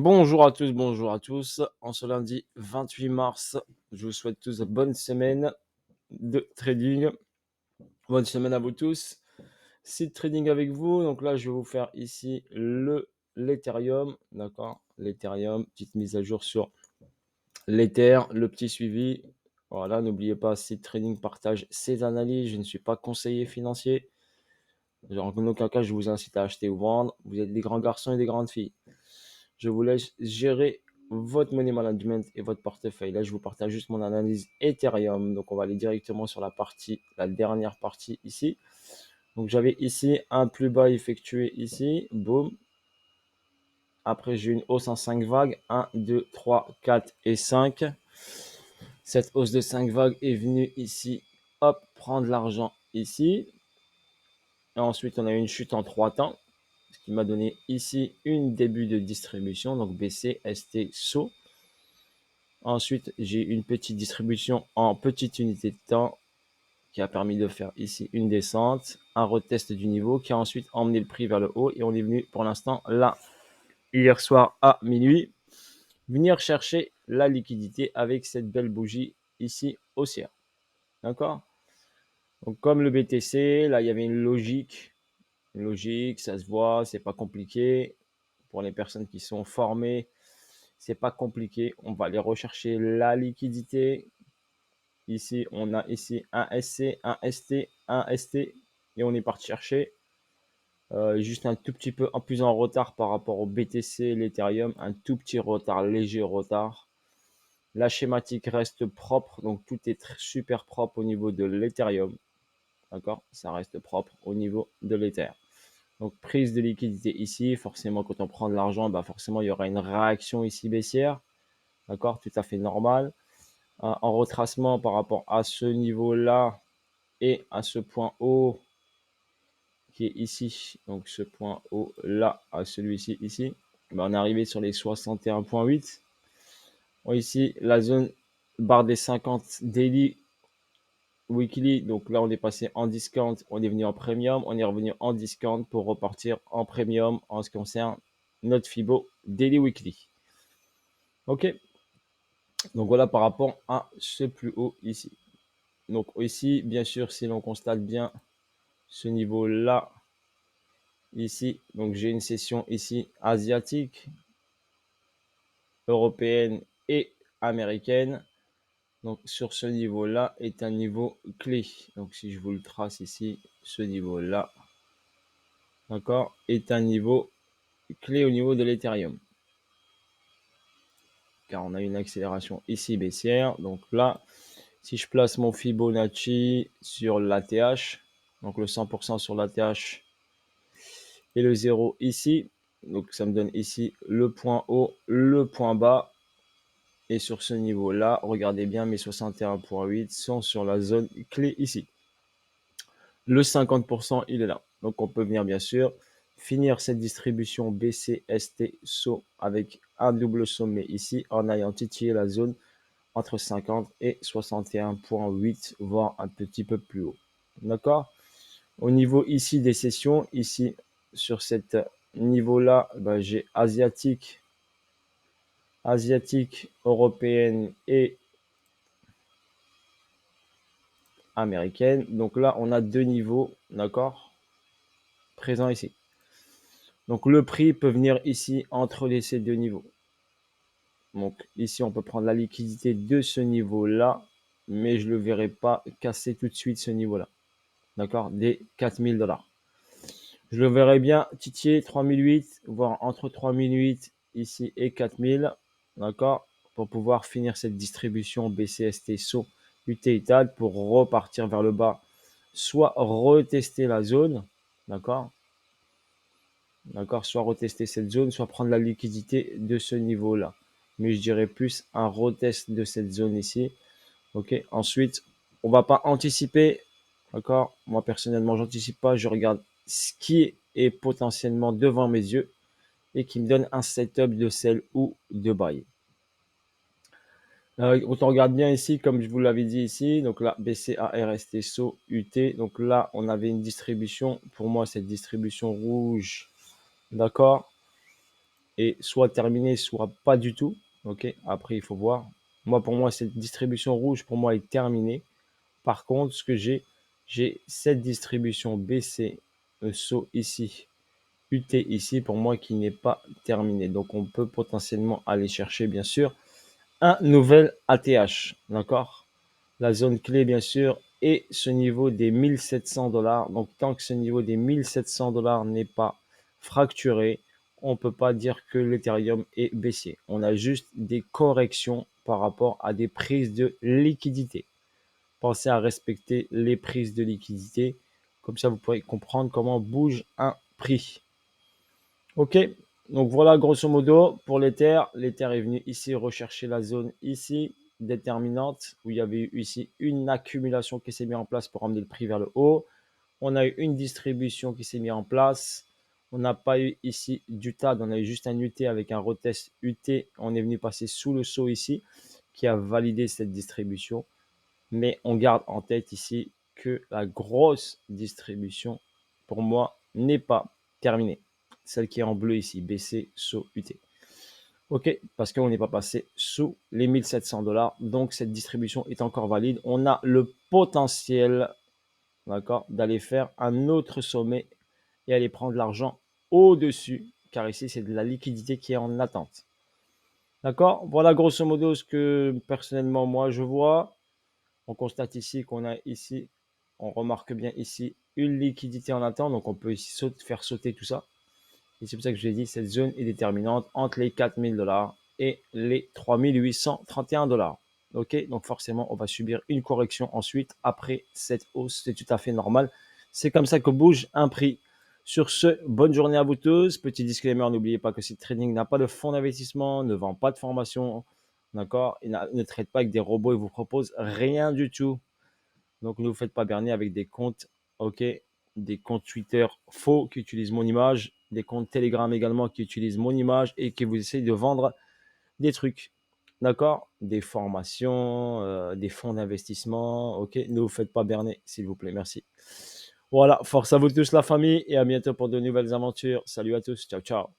Bonjour à tous. En ce lundi 28 mars, je vous souhaite tous une bonne semaine de trading. Bonne semaine à vous tous. Site trading avec vous. Donc là, je vais vous faire ici l'Ethereum. D'accord? L'Ethereum, petite mise à jour sur l'Ether, le petit suivi. Voilà, n'oubliez pas, site trading partage ses analyses. Je ne suis pas conseiller financier. En aucun cas, je vous incite à acheter ou vendre. Vous êtes des grands garçons et des grandes filles. Je vous laisse gérer votre money management et votre portefeuille. Là, je vous partage juste mon analyse Ethereum. Donc, on va aller directement sur la dernière partie ici. Donc, j'avais ici un plus bas effectué ici. Boum. Après, j'ai une hausse en 5 vagues. 1, 2, 3, 4 et 5. Cette hausse de 5 vagues est venue ici. Hop, prendre l'argent ici. Et ensuite, on a une chute en 3 temps. Ce qui m'a donné ici une début de distribution. Donc, BC, ST, SO. Ensuite, j'ai une petite distribution en petite unité de temps qui a permis de faire ici une descente, un retest du niveau qui a ensuite emmené le prix vers le haut et on est venu pour l'instant là, hier soir à minuit, venir chercher la liquidité avec cette belle bougie ici haussière. D'accord? Donc comme le BTC, là il y avait une logique, ça se voit, c'est pas compliqué. Pour les personnes qui sont formées, c'est pas compliqué. On va aller rechercher la liquidité. Ici, on a ici un SC, un ST, un ST et on est parti chercher. Juste un tout petit peu en plus en retard par rapport au BTC, l'Ethereum, un tout petit retard, léger retard. La schématique reste propre, donc tout est super propre au niveau de l'Ethereum. D'accord? Ça reste propre au niveau de l'Ether. Donc prise de liquidité ici, forcément quand on prend de l'argent, bah forcément il y aura une réaction ici baissière. D'accord? Tout à fait normal. En retracement par rapport à ce niveau-là et à ce point haut qui est ici, donc ce point haut là à celui-ci ici, ben on est arrivé sur les 61,8. Bon, ici la zone barre des 50 daily weekly, donc là on est passé en discount, on est venu en premium, on est revenu en discount pour repartir en premium en ce qui concerne notre Fibo daily weekly. Ok, donc voilà par rapport à ce plus haut ici. Donc ici, bien sûr, si l'on constate bien ce niveau là ici, donc j'ai une session ici asiatique, européenne et américaine. Donc sur ce niveau-là est un niveau clé. Donc si je vous le trace ici, ce niveau-là, d'accord, est un niveau clé au niveau de l'Ethereum. Car on a une accélération ici baissière. Donc là, si je place mon Fibonacci sur l'ATH, donc le 100% sur l'ATH et le 0 ici, donc ça me donne ici le point haut, le point bas. Et sur ce niveau-là, regardez bien, mes 61,8 sont sur la zone clé ici. Le 50%, il est là. Donc on peut venir bien sûr finir cette distribution BCST-SO avec un double sommet ici en ayant titillé la zone entre 50 et 61,8, voire un petit peu plus haut. D'accord? Au niveau ici des sessions, ici sur cet niveau-là, ben, j'ai asiatique, européenne et américaine. Donc là, on a deux niveaux, d'accord, présents ici. Donc le prix peut venir ici entre ces deux niveaux. Donc ici, on peut prendre la liquidité de ce niveau-là, mais je ne le verrai pas casser tout de suite ce niveau-là. D'accord? Des 4000 $. Je le verrai bien titiller 3008, voire entre 3008 ici et 4000. D'accord? Pour pouvoir finir cette distribution BCST, SO, UT et TAD pour repartir vers le bas. Soit retester la zone. D'accord? D'accord, soit retester cette zone, soit prendre la liquidité de ce niveau-là. Mais je dirais plus un retest de cette zone ici. Ok, ensuite, on va pas anticiper. D'accord, moi personnellement, j'anticipe pas. Je regarde ce qui est potentiellement devant mes yeux et qui me donne un setup de sell ou de buy. On regarde bien ici, comme je vous l'avais dit ici, donc là, BCA, RST, SO, UT. Donc là, on avait une distribution. Pour moi, cette distribution rouge, d'accord, est soit terminée, soit pas du tout. Ok, après il faut voir. Moi, pour moi, cette distribution rouge, pour moi, est terminée. Par contre, ce que j'ai cette distribution BC, saut ici, UT ici, pour moi, qui n'est pas terminée. Donc, on peut potentiellement aller chercher, bien sûr, un nouvel ATH. D'accord? La zone clé, bien sûr, est ce niveau des 1700 $. Donc, tant que ce niveau des 1700 $ n'est pas fracturé, on ne peut pas dire que l'Ethereum est baissier. On a juste des corrections par rapport à des prises de liquidité. Pensez à respecter les prises de liquidité. Comme ça, vous pourrez comprendre comment bouge un prix. Ok, donc voilà grosso modo pour l'Ether. L'Ether est venu ici rechercher la zone ici déterminante où il y avait eu ici une accumulation qui s'est mise en place pour emmener le prix vers le haut. On a eu une distribution qui s'est mise en place. On n'a pas eu ici du TAD, on a eu juste un UT avec un retest UT. On est venu passer sous le saut ici qui a validé cette distribution. Mais on garde en tête ici que la grosse distribution, pour moi, n'est pas terminée. Celle qui est en bleu ici, BC, SO, UT. Ok, parce qu'on n'est pas passé sous les 1700 $. Donc, cette distribution est encore valide. On a le potentiel, d'accord, d'aller faire un autre sommet et aller prendre l'argent au-dessus, car ici, c'est de la liquidité qui est en attente. D'accord? Voilà grosso modo ce que personnellement, moi, je vois. On constate ici qu'on a ici, on remarque bien ici, une liquidité en attente. Donc, on peut ici faire sauter tout ça. Et c'est pour ça que je l'ai dit, cette zone est déterminante entre les 4000 $ et les 3831 $. Ok, donc forcément, on va subir une correction ensuite après cette hausse. C'est tout à fait normal. C'est comme ça que bouge un prix. Sur ce, bonne journée à vous tous. Petit disclaimer, n'oubliez pas que Seed Trading n'a pas de fonds d'investissement, ne vend pas de formation, d'accord? Il ne traite pas avec des robots, il vous propose rien du tout. Donc, ne vous faites pas berner avec des comptes, ok, des comptes Twitter faux qui utilisent mon image, des comptes Telegram également qui utilisent mon image et qui vous essayent de vendre des trucs, d'accord, des formations, des fonds d'investissement, ok. Ne vous faites pas berner, s'il vous plaît, merci. Voilà, force à vous tous la famille et à bientôt pour de nouvelles aventures. Salut à tous, ciao ciao.